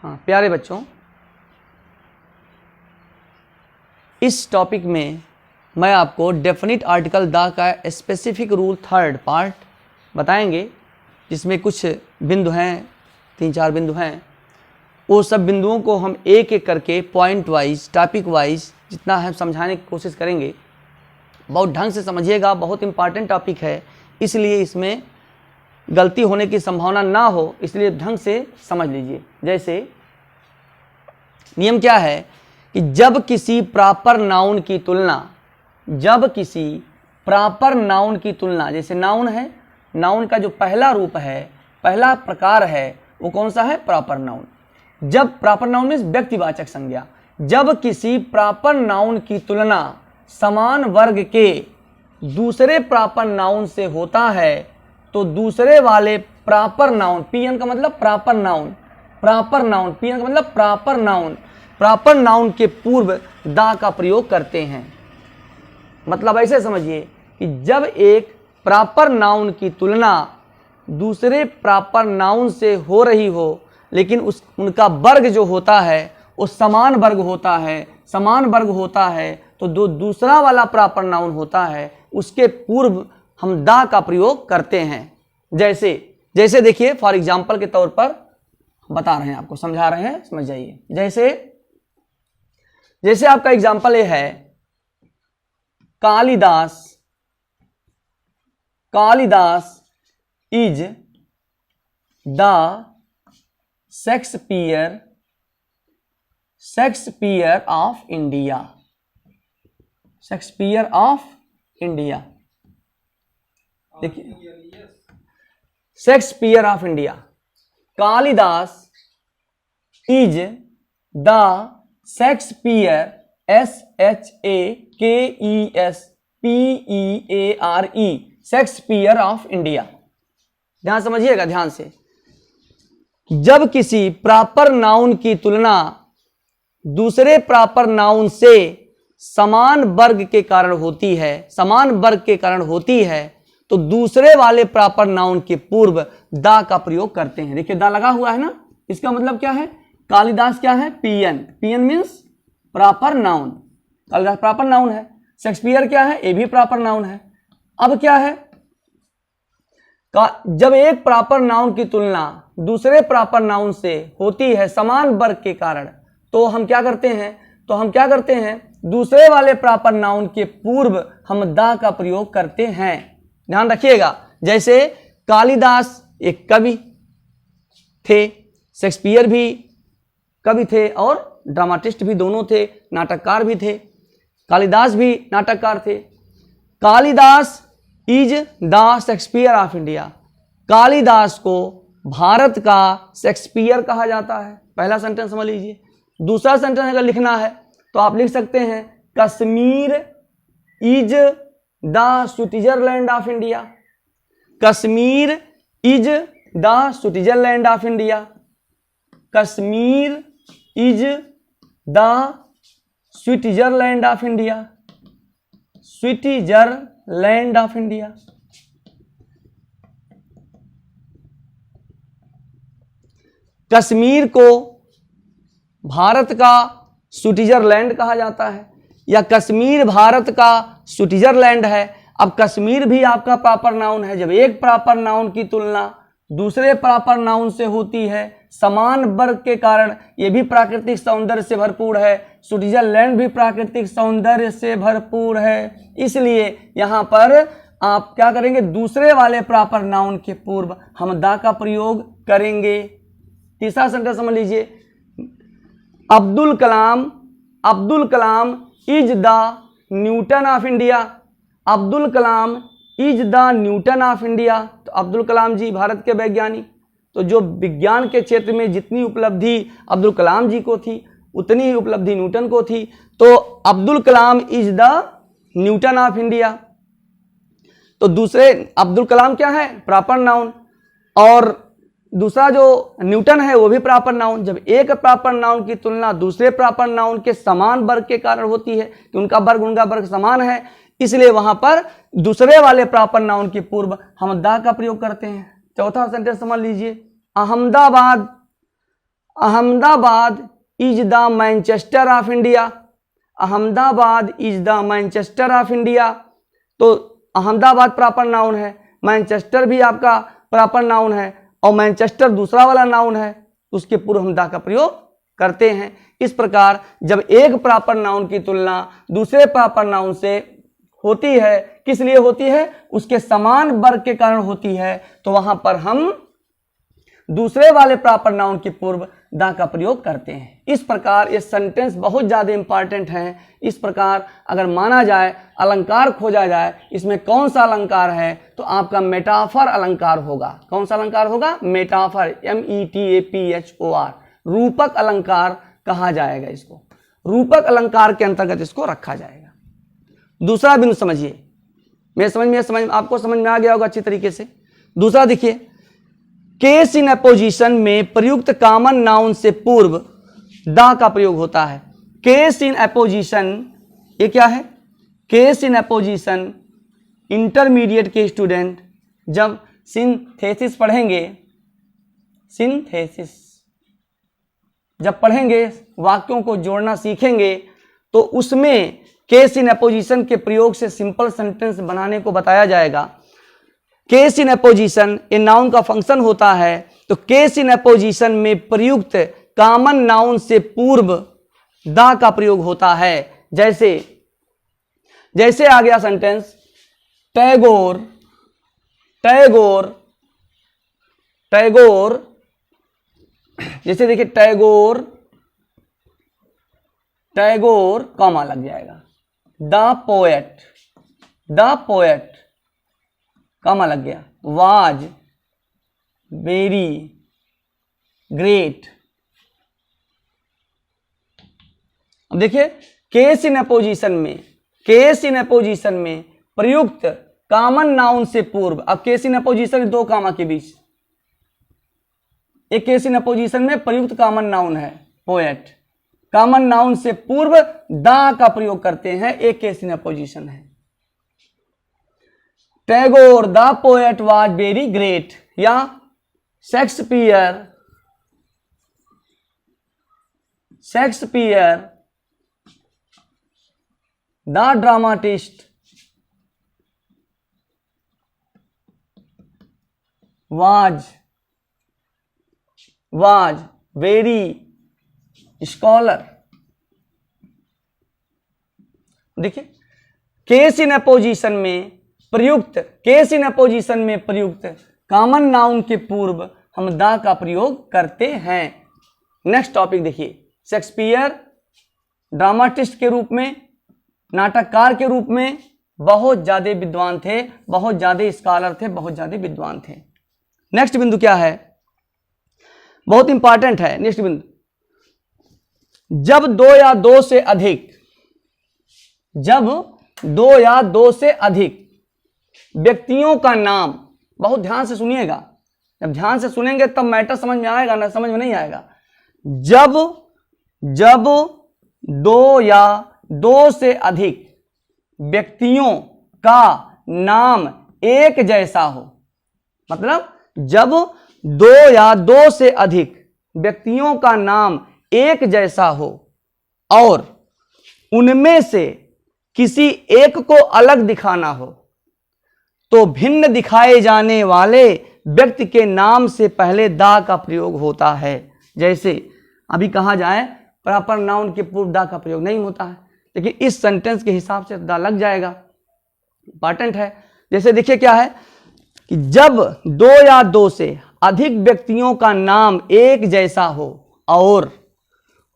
हाँ प्यारे बच्चों, इस टॉपिक में मैं आपको डेफिनिट आर्टिकल द का स्पेसिफिक रूल थर्ड पार्ट बताएंगे, जिसमें कुछ बिंदु हैं, 3-4 बिंदु हैं। वो सब बिंदुओं को हम एक एक करके पॉइंट वाइज, टॉपिक वाइज जितना है समझाने की कोशिश करेंगे। बहुत ढंग से समझिएगा, बहुत इंपॉर्टेंट टॉपिक है, इसलिए इसमें गलती होने की संभावना ना हो, इसलिए ढंग से समझ लीजिए। जैसे नियम क्या है कि जब किसी प्रॉपर नाउन की तुलना, जैसे नाउन है, नाउन का जो पहला रूप है, पहला प्रकार है, वो कौन सा है? Proper noun. जब प्रॉपर नाउन मीन्स व्यक्तिवाचक संज्ञा, जब किसी प्रॉपर नाउन की तुलना समान वर्ग के दूसरे प्रॉपर नाउन से होता है तो दूसरे वाले प्रॉपर नाउन, पीएन का मतलब प्रॉपर नाउन, पीएन का मतलब प्रॉपर नाउन के पूर्व दा का प्रयोग करते हैं। मतलब ऐसे समझिए कि जब एक प्रॉपर नाउन की तुलना दूसरे प्रॉपर नाउन से हो रही हो, लेकिन उनका वर्ग जो होता है वो समान वर्ग होता है, तो जो दूसरा वाला प्रॉपर नाउन होता है उसके पूर्व हम दा का प्रयोग करते हैं। जैसे देखिए, फॉर एग्जाम्पल के तौर पर बता रहे हैं आपको, समझा रहे हैं, समझ जाइए। जैसे आपका एग्जाम्पल ये है, Kalidas is the Shakespeare of India. देखिए, Shakespeare of India, Kalidas is the Shakespeare, SHAKESPEARE, Shakespeare of India. ध्यान समझिएगा, ध्यान से। जब किसी प्रॉपर नाउन की तुलना दूसरे प्रॉपर नाउन से समान वर्ग के कारण होती है, तो दूसरे वाले प्रॉपर नाउन के पूर्व दा का प्रयोग करते हैं। देखिए दा लगा हुआ है ना, इसका मतलब क्या है? कालिदास क्या है? PN means proper noun, Kalidas proper noun है। शेक्सपियर क्या है? ये भी प्रॉपर नाउन है। अब क्या है? जब एक प्रॉपर नाउन की तुलना दूसरे प्रॉपर नाउन से होती है समान वर्ग के कारण, तो हम क्या करते हैं? दूसरे वाले प्रॉपर नाउन के पूर्व हम दा का प्रयोग करते हैं। ध्यान रखिएगा। जैसे कालिदास एक कवि थे, शेक्सपियर भी कवि थे और ड्रामाटिस्ट भी दोनों थे, नाटककार भी थे। कालिदास भी नाटककार थे। Kalidas is the Shakespeare of India, Kalidas को भारत का शेक्सपियर कहा जाता है। पहला सेंटेंस समझ लीजिए। दूसरा सेंटेंस अगर लिखना है तो आप लिख सकते हैं, Kashmir is the Switzerland of India. Kashmir is the Switzerland of India. Kashmir is the Switzerland of India. Switzerland of India. Kashmir को भारत का स्विट्जरलैंड कहा जाता है, या कश्मीर भारत का स्विट्जरलैंड है। अब कश्मीर भी आपका प्रॉपर नाउन है। जब एक प्रॉपर नाउन की तुलना दूसरे प्रॉपर नाउन से होती है समान वर्ग के कारण, ये भी प्राकृतिक सौंदर्य से भरपूर है, स्विट्जरलैंड भी प्राकृतिक सौंदर्य से भरपूर है, इसलिए यहाँ पर आप क्या करेंगे? दूसरे वाले प्रॉपर नाउन के पूर्व हम दा का प्रयोग करेंगे। तीसरा सेंटेंस समझ लीजिए, Abdul Kalam is the Newton of India. Abdul Kalam is the Newton of India. तो अब्दुल कलाम जी भारत के वैज्ञानिक, तो जो विज्ञान के क्षेत्र में जितनी उपलब्धि अब्दुल कलाम जी को थी उतनी ही उपलब्धि न्यूटन को थी। तो Abdul Kalam is the Newton of India. तो दूसरे अब्दुल कलाम क्या है? प्रॉपर नाउन, और दूसरा जो न्यूटन है वो भी प्रॉपर नाउन। जब एक प्रॉपर नाउन की तुलना दूसरे प्रॉपर नाउन के समान वर्ग के कारण होती है कि उनका वर्ग समान है, इसलिए वहां पर दूसरे वाले प्रॉपर नाउन के पूर्व हम दा का प्रयोग करते हैं। चौथा सेंटेंस समझ लीजिए, Ahmedabad is the Manchester of India. Ahmedabad is the Manchester of India. तो अहमदाबाद प्रॉपर नाउन है, मैनचेस्टर भी आपका प्रॉपर नाउन है और मैनचेस्टर दूसरा वाला नाउन है, उसके पूर्व हम द का प्रयोग करते हैं। इस प्रकार जब एक प्रॉपर नाउन की तुलना दूसरे प्रॉपर नाउन से होती है, किस लिए होती है? उसके समान वर्ग के कारण होती है, तो वहां पर हम दूसरे वाले प्रॉपर नाउन के पूर्व द का प्रयोग करते हैं। इस प्रकार ये सेंटेंस बहुत ज्यादा इंपॉर्टेंट है। इस प्रकार अगर माना जाए, अलंकार खोजा जाए, इसमें कौन सा अलंकार है, तो आपका मेटाफर अलंकार होगा। कौन सा अलंकार होगा? मेटाफर, METAPHOR, रूपक अलंकार कहा जाएगा इसको। रूपक अलंकार के अंतर्गत इसको रखा जाएगा। दूसरा बिंदु समझिए, आपको समझ में आ गया होगा अच्छी तरीके से। दूसरा देखिए, केस इन अपोजिशन में प्रयुक्त कॉमन नाउन से पूर्व द का प्रयोग होता है। केस इन अपोजिशन, ये क्या है? केस इन अपोजिशन इंटरमीडिएट के स्टूडेंट जब सिंथेसिस पढ़ेंगे, सिंथेसिस जब पढ़ेंगे, वाक्यों को जोड़ना सीखेंगे, तो उसमें केस इन अपोजिशन के प्रयोग से सिंपल सेंटेंस बनाने को बताया जाएगा। केस इन अपोजिशन ये नाउन का फंक्शन होता है, तो केस इन अपोजिशन में प्रयुक्त कॉमन नाउन से पूर्व द का प्रयोग होता है। जैसे जैसे आ गया सेंटेंस, टैगोर टैगोर टैगोर, जैसे देखिए टैगोर टैगोर कॉमा लग जाएगा, द पोएट कॉमा लग गया, वाज वेरी ग्रेट। अब देखिए केस इन अपोजिशन में प्रयुक्त कॉमन नाउन से पूर्व, अब केस इन अपोजिशन दो कामा के बीच, एक केस इन अपोजिशन में प्रयुक्त कॉमन नाउन है पोएट, कॉमन नाउन से पूर्व द का प्रयोग करते हैं, एक केस इन अपोजिशन है। Tagore the poet was very great, या Shakespeare the dramatist was very scholar. देखिए केस इन अपोजिशन में प्रयुक्त कॉमन नाउन के पूर्व हम द का प्रयोग करते हैं। नेक्स्ट टॉपिक देखिए, शेक्सपियर ड्रामाटिस्ट के रूप में, नाटककार के रूप में बहुत ज्यादा विद्वान थे, बहुत ज्यादा स्कॉलर थे, बहुत ज्यादा विद्वान थे। नेक्स्ट बिंदु क्या है? बहुत इंपॉर्टेंट है नेक्स्ट बिंदु, जब दो या दो से अधिक व्यक्तियों का नाम, बहुत ध्यान से सुनिएगा, जब ध्यान से सुनेंगे तब मैटर समझ में आएगा, ना समझ में नहीं आएगा। जब दो या दो से अधिक व्यक्तियों का नाम एक जैसा हो, मतलब जब दो या दो से अधिक व्यक्तियों का नाम एक जैसा हो और उनमें से किसी एक को अलग दिखाना हो, तो भिन्न दिखाए जाने वाले व्यक्ति के नाम से पहले द का प्रयोग होता है। जैसे अभी कहा जाए प्रॉपर नाउन के पूर्व द का प्रयोग नहीं होता है, लेकिन इस सेंटेंस के हिसाब से द लग जाएगा, इंपॉर्टेंट है। जैसे देखिए क्या है कि जब दो या दो से अधिक व्यक्तियों का नाम एक जैसा हो और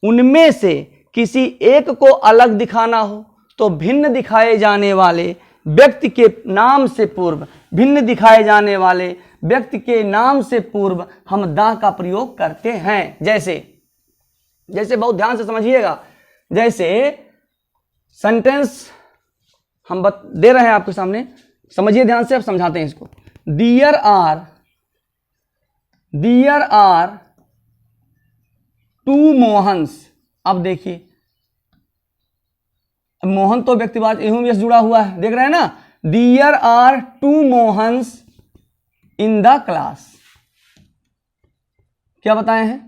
उनमें से किसी एक को अलग दिखाना हो, तो भिन्न दिखाए जाने वाले व्यक्ति के नाम से पूर्व, भिन्न दिखाए जाने वाले व्यक्ति के नाम से पूर्व हम द का प्रयोग करते हैं। जैसे बहुत ध्यान से समझिएगा, जैसे सेंटेंस हम दे रहे हैं आपके सामने, समझिए ध्यान से, अब समझाते हैं इसको। There are two Mohans. अब देखिए मोहन तो व्यक्तिवाचक एस जुड़ा हुआ है, देख रहे हैं ना। There are two Mohans in the class, क्या बताए हैं?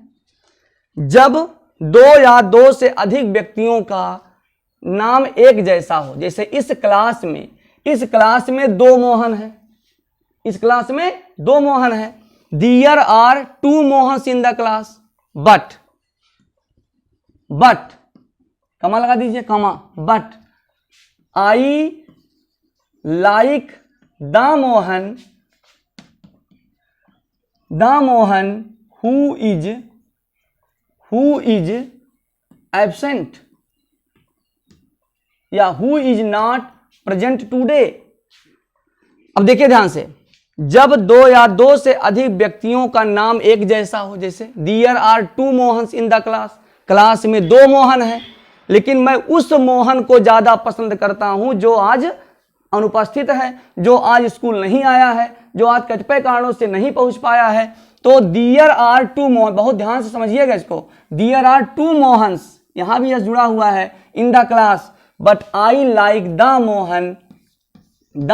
जब दो या दो से अधिक व्यक्तियों का नाम एक जैसा हो, जैसे इस क्लास में दो मोहन है, इस क्लास में दो मोहन है। There are two Mohans in the class, but comma लगा दीजिए, comma, but I like the Mohan who is absent या who is not present today. अब देखिए ध्यान से, जब दो या दो से अधिक व्यक्तियों का नाम एक जैसा हो, जैसे There are two Mohans in the class, class में दो मोहन है, लेकिन मैं उस मोहन को ज्यादा पसंद करता हूं जो आज अनुपस्थित है, जो आज स्कूल नहीं आया है, जो आज कतिपय कारणों से नहीं पहुंच पाया है। तो There are two मोहन, बहुत ध्यान से समझिएगा इसको, There are two मोहन्स, यहां भी यह जुड़ा हुआ है, in the class, but I like the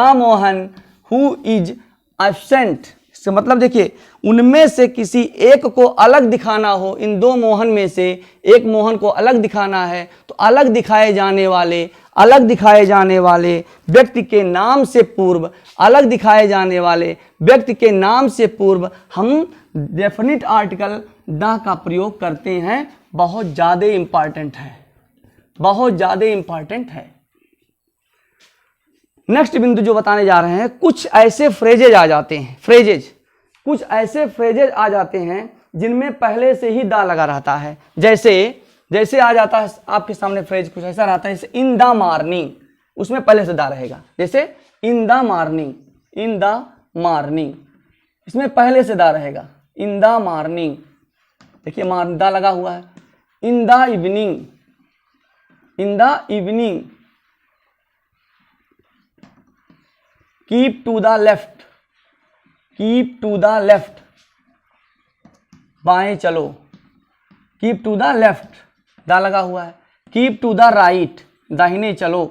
Mohan who is absent. इसका मतलब देखिए, उनमें से किसी एक को अलग दिखाना हो, इन दो मोहन में से एक मोहन को अलग दिखाना है, तो अलग दिखाए जाने वाले व्यक्ति के नाम से पूर्व, अलग दिखाए जाने वाले व्यक्ति के नाम से पूर्व हम डेफिनिट आर्टिकल द का प्रयोग करते हैं। बहुत ज्यादा इंपॉर्टेंट है, बहुत ज्यादा इंपॉर्टेंट है। नेक्स्ट बिंदु जो बताने जा रहे हैं, कुछ ऐसे फ्रेजेज आ जाते हैं, कुछ ऐसे फ्रेजेज आ जाते हैं जिनमें पहले से ही दा लगा रहता है। जैसे आ जाता है आपके सामने फ्रेज कुछ ऐसा रहता है, जैसे इन द मॉर्निंग, उसमें पहले से दा रहेगा। जैसे इन द मॉर्निंग, इसमें पहले से दा रहेगा, इन द मॉर्निंग, देखिए दा लगा हुआ है। In the evening, keep to the left, बाएं चलो, कीप टू द लेफ्ट, दा लगा हुआ है। कीप टू द राइट, दाहिने चलो,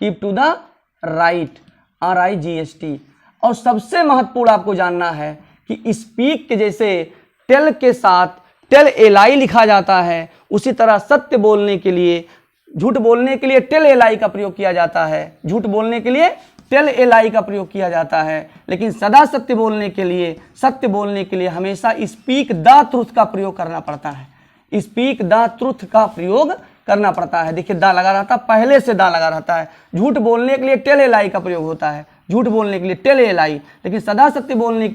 keep to the right, RIGHT। और सबसे महत्वपूर्ण आपको जानना है कि स्पीक के जैसे टेल के साथ LI लिखा जाता है, उसी तरह सत्य बोलने के लिए, झूठ बोलने के लिए LI का प्रयोग किया जाता है, झूठ बोलने के लिए LI का प्रयोग किया जाता है, लेकिन सदा सत्य बोलने के लिए हमेशा स्पीक द ट्रुथ का प्रयोग करना पड़ता है, स्पीक द ट्रुथ का प्रयोग करना पड़ता है। देखिए दा लगा रहता है, पहले से दा लगा रहता है। झूठ बोलने के लिए LI का प्रयोग होता है, झूठ बोलने के लिए LI, लेकिन सदा सत्य बोलने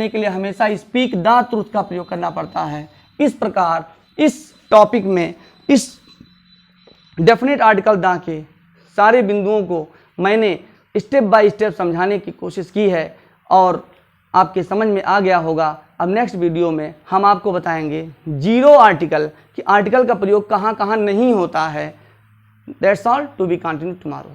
के लिए हमेशा स्पीक द ट्रुथ का प्रयोग करना पड़ता है। इस प्रकार इस टॉपिक में इस डेफिनेट आर्टिकल द के सारे बिंदुओं को मैंने स्टेप बाय स्टेप समझाने की कोशिश की है और आपके समझ में आ गया होगा। अब नेक्स्ट वीडियो में हम आपको बताएंगे जीरो आर्टिकल, कि आर्टिकल का प्रयोग कहाँ कहाँ नहीं होता है। That's all, to be continue tomorrow.